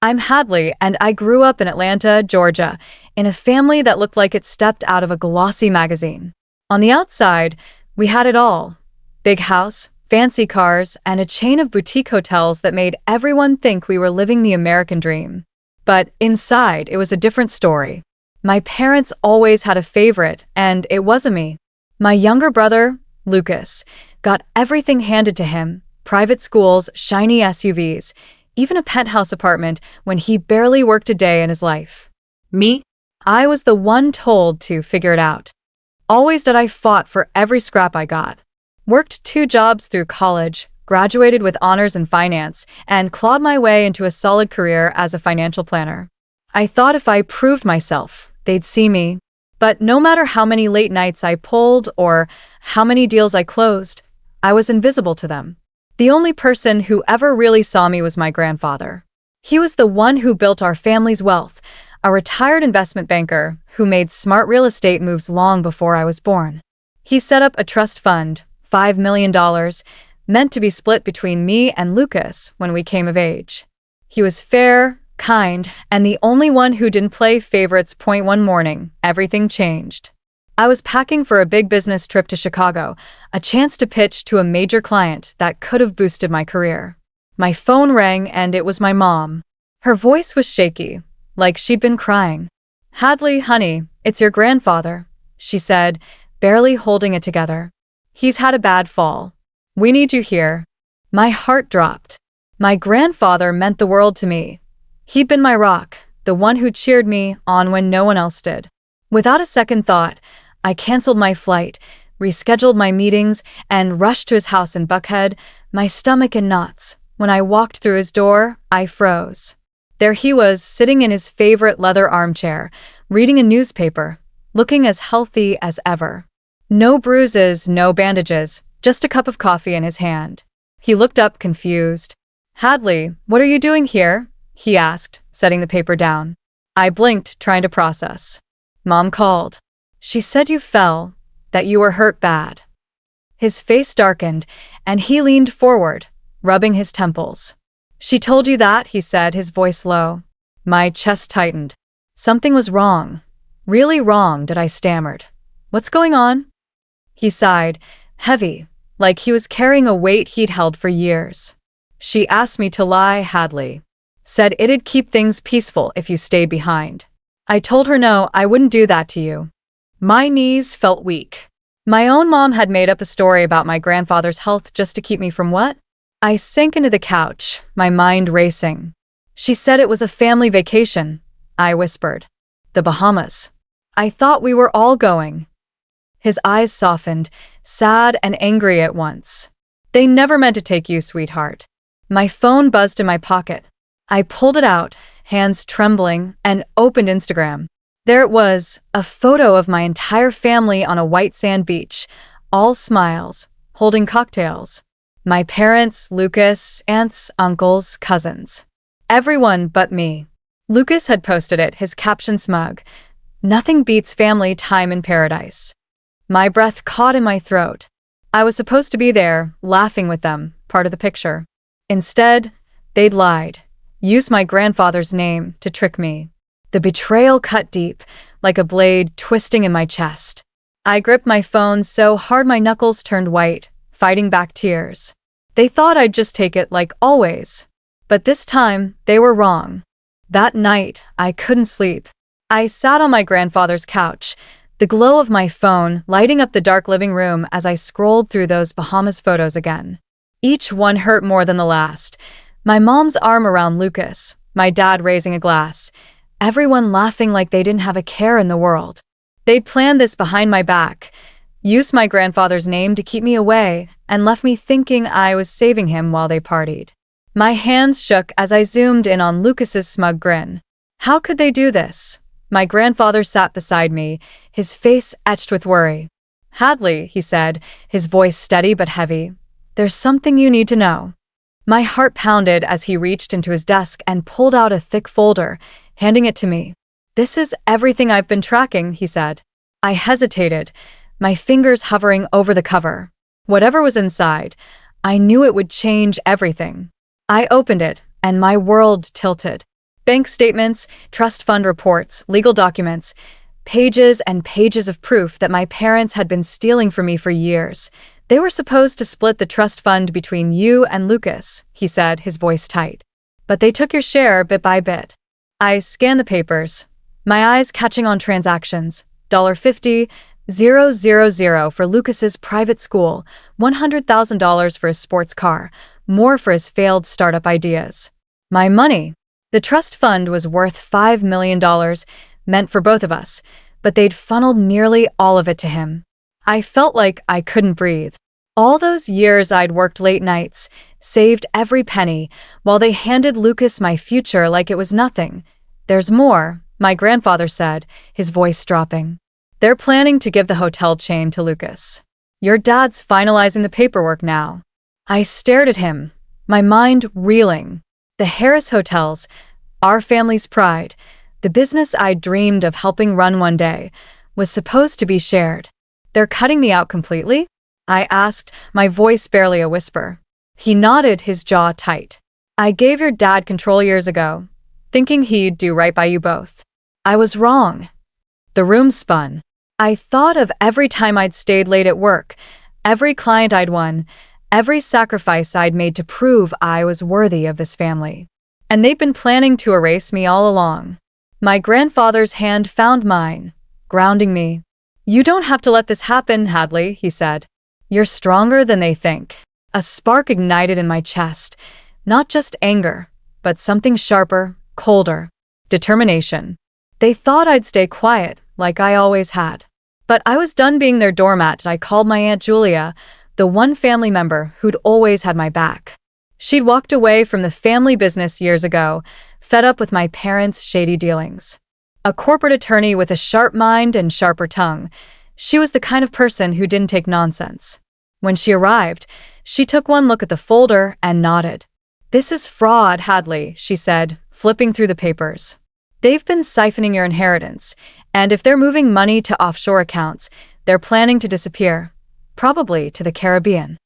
I'm Hadley, and I grew up in Atlanta, Georgia, in a family that looked like it stepped out of a glossy magazine. On the outside, we had it all: big house, fancy cars, and a chain of boutique hotels that made everyone think we were living the American dream. But inside, it was a different story. My parents always had a favorite, and it wasn't me. My younger brother, Lucas, got everything handed to him: private schools, shiny SUVs, even a penthouse apartment when he barely worked a day in his life. Me? I was the one told to figure it out. Always did. I fought for every scrap I got. Worked 2 jobs through college, graduated with honors in finance, and clawed my way into a solid career as a financial planner. I thought if I proved myself, they'd see me. But no matter how many late nights I pulled or how many deals I closed, I was invisible to them. The only person who ever really saw me was my grandfather. He was the one who built our family's wealth, a retired investment banker who made smart real estate moves long before I was born. He set up a trust fund, $5 million, meant to be split between me and Lucas when we came of age. He was fair, kind, and the only one who didn't play favorites. One morning, everything changed. I was packing for a big business trip to Chicago, a chance to pitch to a major client that could have boosted my career. My phone rang, and it was my mom. Her voice was shaky, like she'd been crying. "Hadley, honey, it's your grandfather," she said, barely holding it together. "He's had a bad fall. We need you here." My heart dropped. My grandfather meant the world to me. He'd been my rock, the one who cheered me on when no one else did. Without a second thought, I canceled my flight, rescheduled my meetings, and rushed to his house in Buckhead, my stomach in knots. When I walked through his door, I froze. There he was, sitting in his favorite leather armchair, reading a newspaper, looking as healthy as ever. No bruises, no bandages, just a cup of coffee in his hand. He looked up, confused. "Hadley, what are you doing here?" he asked, setting the paper down. I blinked, trying to process. "Mom called. She said you fell, that you were hurt bad." His face darkened, and he leaned forward, rubbing his temples. "She told you that?" he said, his voice low. My chest tightened. Something was wrong. Really wrong, I stammered. "What's going on?" He sighed, heavy, like he was carrying a weight he'd held for years. "She asked me to lie, Hadley. Said it'd keep things peaceful if you stayed behind. I told her no, I wouldn't do that to you." My knees felt weak. My own mom had made up a story about my grandfather's health just to keep me from what? I sank into the couch, my mind racing. "She said it was a family vacation," I whispered. "The Bahamas. I thought we were all going." His eyes softened, sad and angry at once. "They never meant to take you, sweetheart." My phone buzzed in my pocket. I pulled it out, hands trembling, and opened Instagram. There it was, a photo of my entire family on a white sand beach, all smiles, holding cocktails. My parents, Lucas, aunts, uncles, cousins. Everyone but me. Lucas had posted it, his caption smug: "Nothing beats family time in paradise." My breath caught in my throat. I was supposed to be there, laughing with them, part of the picture. Instead, they'd lied, used my grandfather's name to trick me. The betrayal cut deep, like a blade twisting in my chest. I gripped my phone so hard my knuckles turned white, fighting back tears. They thought I'd just take it like always. But this time, they were wrong. That night, I couldn't sleep. I sat on my grandfather's couch, the glow of my phone lighting up the dark living room as I scrolled through those Bahamas photos again. Each one hurt more than the last. My mom's arm around Lucas, my dad raising a glass, everyone laughing like they didn't have a care in the world. They'd planned this behind my back, used my grandfather's name to keep me away, and left me thinking I was saving him while they partied. My hands shook as I zoomed in on Lucas's smug grin. How could they do this? My grandfather sat beside me, his face etched with worry. "Hadley," he said, his voice steady but heavy, "there's something you need to know." My heart pounded as he reached into his desk and pulled out a thick folder, handing it to me. "This is everything I've been tracking," he said. I hesitated, my fingers hovering over the cover. Whatever was inside, I knew it would change everything. I opened it, and my world tilted. Bank statements, trust fund reports, legal documents, pages and pages of proof that my parents had been stealing from me for years. They were supposed to split the trust fund between you and Lucas, he said, his voice tight. But they took your share bit by bit. I scanned the papers, my eyes catching on transactions. $50,000 for Lucas's private school, $100,000 for his sports car, more for his failed startup ideas. My money. The trust fund was worth $5 million, meant for both of us, but they'd funneled nearly all of it to him. I felt like I couldn't breathe. All those years I'd worked late nights, saved every penny, while they handed Lucas my future like it was nothing. There's more, my grandfather said, his voice dropping. They're planning to give the hotel chain to Lucas. Your dad's finalizing the paperwork now. I stared at him, my mind reeling. The Harris Hotels, our family's pride, the business I dreamed of helping run one day, was supposed to be shared. They're cutting me out completely? I asked, my voice barely a whisper. He nodded, his jaw tight. I gave your dad control years ago, thinking he'd do right by you both. I was wrong. The room spun. I thought of every time I'd stayed late at work, every client I'd won, every sacrifice I'd made to prove I was worthy of this family. And they'd been planning to erase me all along. My grandfather's hand found mine, grounding me. You don't have to let this happen, Hadley, he said. You're stronger than they think. A spark ignited in my chest, not just anger, but something sharper, colder, determination. They thought I'd stay quiet, like I always had. But I was done being their doormat. I called my Aunt Julia, the one family member who'd always had my back. She'd walked away from the family business years ago, fed up with my parents' shady dealings. A corporate attorney with a sharp mind and sharper tongue, she was the kind of person who didn't take nonsense. When she arrived, she took one look at the folder and nodded. This is fraud, Hadley, she said, flipping through the papers. They've been siphoning your inheritance, and if they're moving money to offshore accounts, they're planning to disappear, probably to the Caribbean.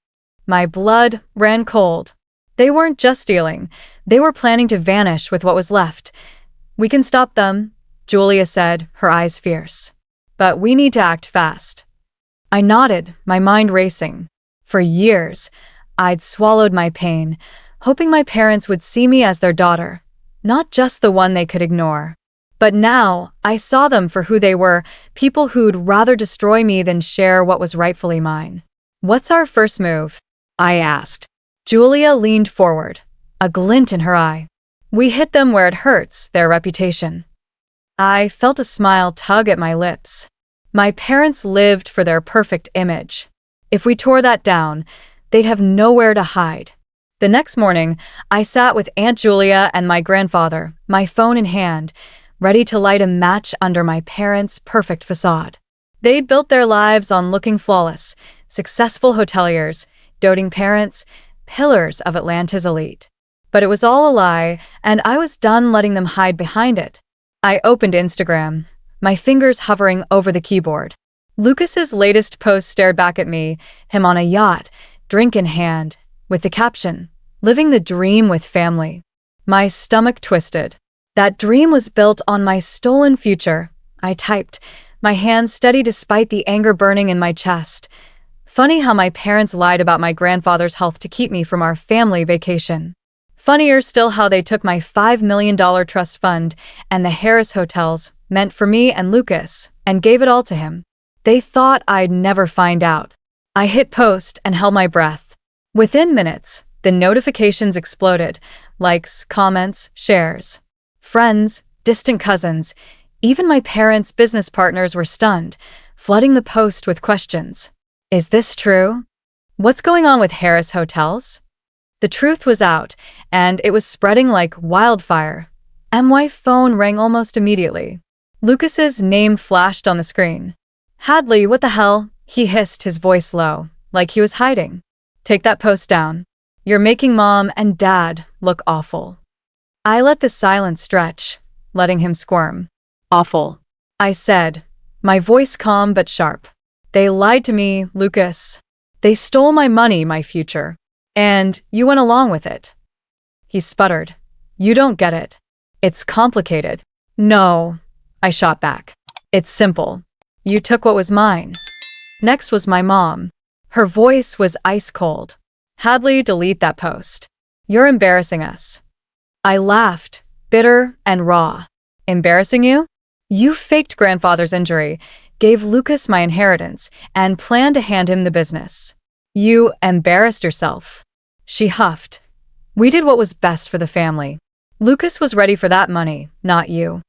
My blood ran cold. They weren't just stealing, they were planning to vanish with what was left. We can stop them, Julia said, her eyes fierce. But we need to act fast. I nodded, my mind racing. For years, I'd swallowed my pain, hoping my parents would see me as their daughter, not just the one they could ignore. But now, I saw them for who they were, people who'd rather destroy me than share what was rightfully mine. What's our first move? I asked. Julia leaned forward, a glint in her eye. We hit them where it hurts, their reputation. I felt a smile tug at my lips. My parents lived for their perfect image. If we tore that down, they'd have nowhere to hide. The next morning, I sat with Aunt Julia and my grandfather, my phone in hand, ready to light a match under my parents' perfect facade. They'd built their lives on looking flawless, successful hoteliers, doting parents, pillars of Atlanta's elite. But it was all a lie, and I was done letting them hide behind it. I opened Instagram, my fingers hovering over the keyboard. Lucas's latest post stared back at me, him on a yacht, drink in hand, with the caption, "Living the dream with family." My stomach twisted. That dream was built on my stolen future, I typed, my hands steady despite the anger burning in my chest. Funny how my parents lied about my grandfather's health to keep me from our family vacation. Funnier still how they took my $5 million trust fund and the Harris Hotels, meant for me and Lucas, and gave it all to him. They thought I'd never find out. I hit post and held my breath. Within minutes, the notifications exploded. Likes, comments, shares. Friends, distant cousins, even my parents' business partners were stunned, flooding the post with questions. Is this true? What's going on with Harris Hotels? The truth was out, and it was spreading like wildfire. My phone rang almost immediately. Lucas's name flashed on the screen. Hadley, what the hell? He hissed, his voice low, like he was hiding. Take that post down. You're making Mom and Dad look awful. I let the silence stretch, letting him squirm. Awful, I said, my voice calm but sharp. They lied to me, Lucas. They stole my money, my future. And you went along with it. He sputtered. You don't get it. It's complicated. No, I shot back. It's simple. You took what was mine. Next was my mom. Her voice was ice cold. Hadley, delete that post. You're embarrassing us. I laughed, bitter and raw. Embarrassing you? You faked grandfather's injury, gave Lucas my inheritance, and planned to hand him the business. You embarrassed yourself. She huffed. We did what was best for the family. Lucas was ready for that money, not you.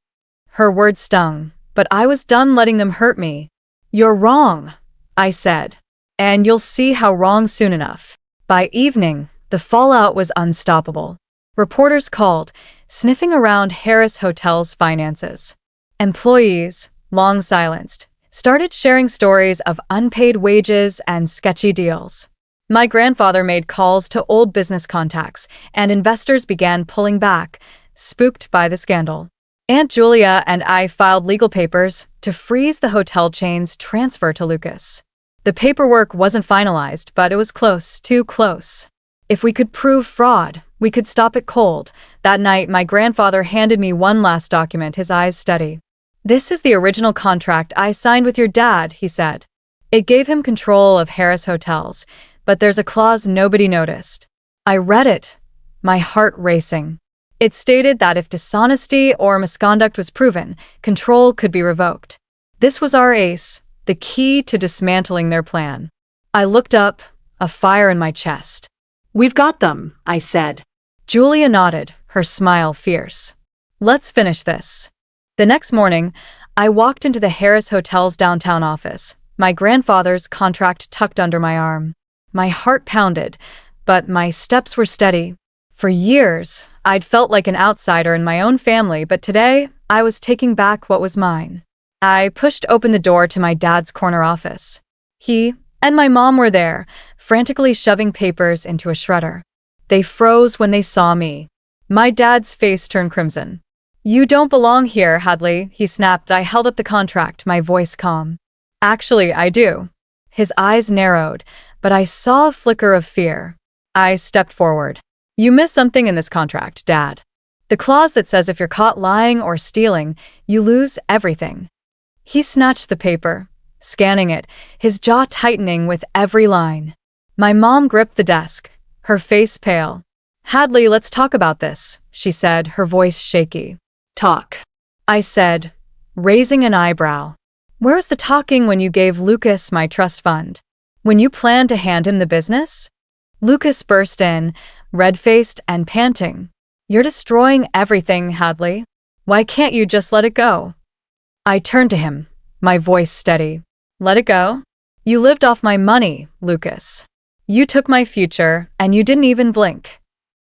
Her words stung, but I was done letting them hurt me. You're wrong, I said. And you'll see how wrong soon enough. By evening, the fallout was unstoppable. Reporters called, sniffing around Harris Hotel's finances. Employees, long silenced, started sharing stories of unpaid wages and sketchy deals. My grandfather made calls to old business contacts, and investors began pulling back, spooked by the scandal. Aunt Julia and I filed legal papers to freeze the hotel chain's transfer to Lucas. The paperwork wasn't finalized, but it was close, too close. If we could prove fraud, we could stop it cold. That night, my grandfather handed me one last document, his eyes steady. This is the original contract I signed with your dad, he said. It gave him control of Harris Hotels, but there's a clause nobody noticed. I read it, my heart racing. It stated that if dishonesty or misconduct was proven, control could be revoked. This was our ace, the key to dismantling their plan. I looked up, a fire in my chest. We've got them, I said. Julia nodded, her smile fierce. Let's finish this. The next morning, I walked into the Harris Hotel's downtown office, my grandfather's contract tucked under my arm. My heart pounded, but my steps were steady. For years, I'd felt like an outsider in my own family, but today, I was taking back what was mine. I pushed open the door to my dad's corner office. He and my mom were there, frantically shoving papers into a shredder. They froze when they saw me. My dad's face turned crimson. You don't belong here, Hadley, he snapped. I held up the contract, my voice calm. Actually, I do. His eyes narrowed, but I saw a flicker of fear. I stepped forward. You missed something in this contract, Dad. The clause that says if you're caught lying or stealing, you lose everything. He snatched the paper, scanning it, his jaw tightening with every line. My mom gripped the desk, her face pale. Hadley, let's talk about this, she said, her voice shaky. Talk, I said, raising an eyebrow. Where was the talking when you gave Lucas my trust fund? When you planned to hand him the business? Lucas burst in, red-faced and panting. You're destroying everything, Hadley. Why can't you just let it go? I turned to him, my voice steady. Let it go? You lived off my money, Lucas. You took my future, and you didn't even blink.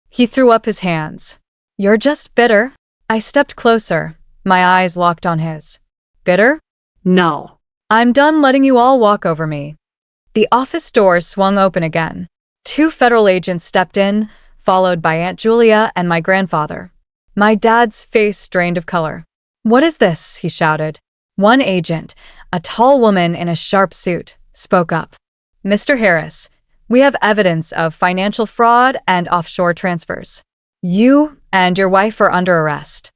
He threw up his hands. You're just bitter. I stepped closer, my eyes locked on his. Bitter? No. I'm done letting you all walk over me. The office doors swung open again. 2 federal agents stepped in, followed by Aunt Julia and my grandfather. My dad's face drained of color. What is this? He shouted. One agent, a tall woman in a sharp suit, spoke up. Mr. Harris, we have evidence of financial fraud and offshore transfers. You and your wife are under arrest.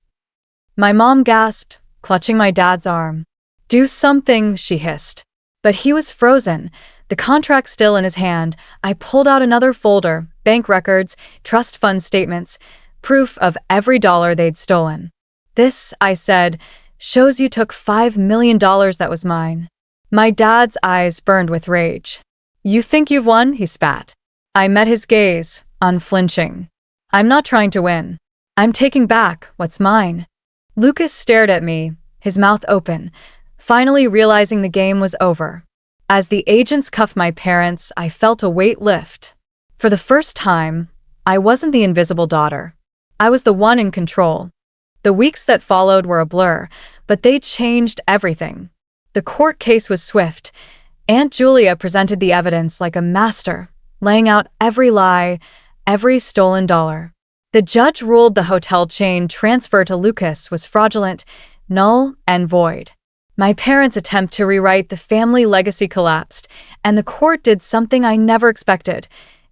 My mom gasped, clutching my dad's arm. Do something, she hissed. But he was frozen, the contract still in his hand. I pulled out another folder, bank records, trust fund statements, proof of every dollar they'd stolen. This, I said, shows you took $5 million that was mine. My dad's eyes burned with rage. You think you've won? He spat. I met his gaze, unflinching. I'm not trying to win. I'm taking back what's mine. Lucas stared at me, his mouth open, finally realizing the game was over. As the agents cuffed my parents, I felt a weight lift. For the first time, I wasn't the invisible daughter. I was the one in control. The weeks that followed were a blur, but they changed everything. The court case was swift. Aunt Julia presented the evidence like a master, laying out every lie, every stolen dollar. The judge ruled the hotel chain transfer to Lucas was fraudulent, null, and void. My parents' attempt to rewrite the family legacy collapsed, and the court did something I never expected.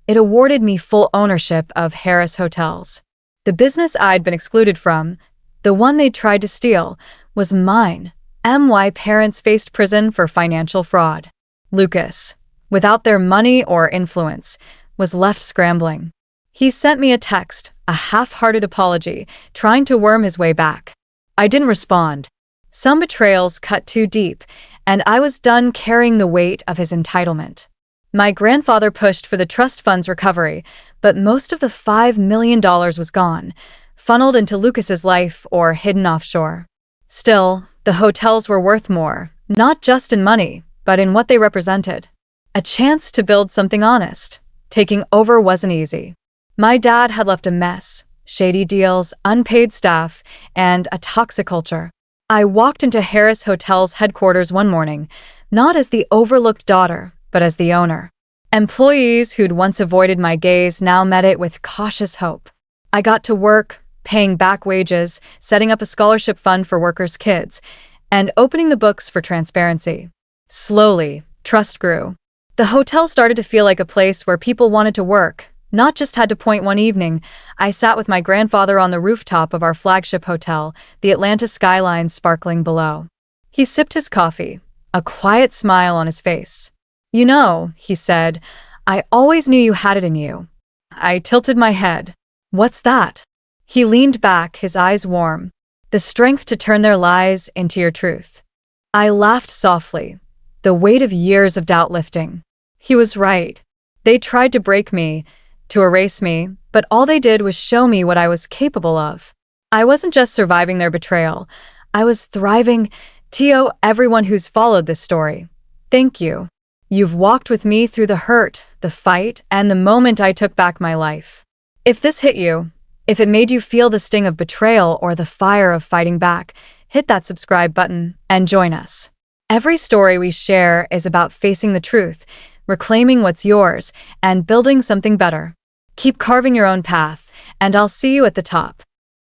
It awarded me full ownership of Harris Hotels. The business I'd been excluded from, The one they tried to steal was mine. My parents faced prison for financial fraud. Lucas, without their money or influence, was left scrambling. He sent me a text, a half-hearted apology, trying to worm his way back. I didn't respond. Some betrayals cut too deep, and I was done carrying the weight of his entitlement. My grandfather pushed for the trust fund's recovery, but most of the $5 million was gone, funneled into Lucas's life or hidden offshore. Still, the hotels were worth more, not just in money, but in what they represented. A chance to build something honest. Taking over wasn't easy. My dad had left a mess, shady deals, unpaid staff, and a toxic culture. I walked into Harris Hotel's headquarters one morning, not as the overlooked daughter, but as the owner. Employees who'd once avoided my gaze now met it with cautious hope. I got to work, paying back wages, setting up a scholarship fund for workers' kids, and opening the books for transparency. Slowly, trust grew. The hotel started to feel like a place where people wanted to work, not just had to point. One evening, I sat with my grandfather on the rooftop of our flagship hotel, the Atlanta skyline sparkling below. He sipped his coffee, a quiet smile on his face. "You know," he said, "I always knew you had it in you." I tilted my head. "What's that?" He leaned back, his eyes warm. "The strength to turn their lies into your truth." I laughed softly, the weight of years of doubt lifting. He was right. They tried to break me, to erase me, but all they did was show me what I was capable of. I wasn't just surviving their betrayal. I was thriving. To everyone who's followed this story, thank you. You've walked with me through the hurt, the fight, and the moment I took back my life. If this hit you, if it made you feel the sting of betrayal or the fire of fighting back, hit that subscribe button and join us. Every story we share is about facing the truth, reclaiming what's yours, and building something better. Keep carving your own path, and I'll see you at the top.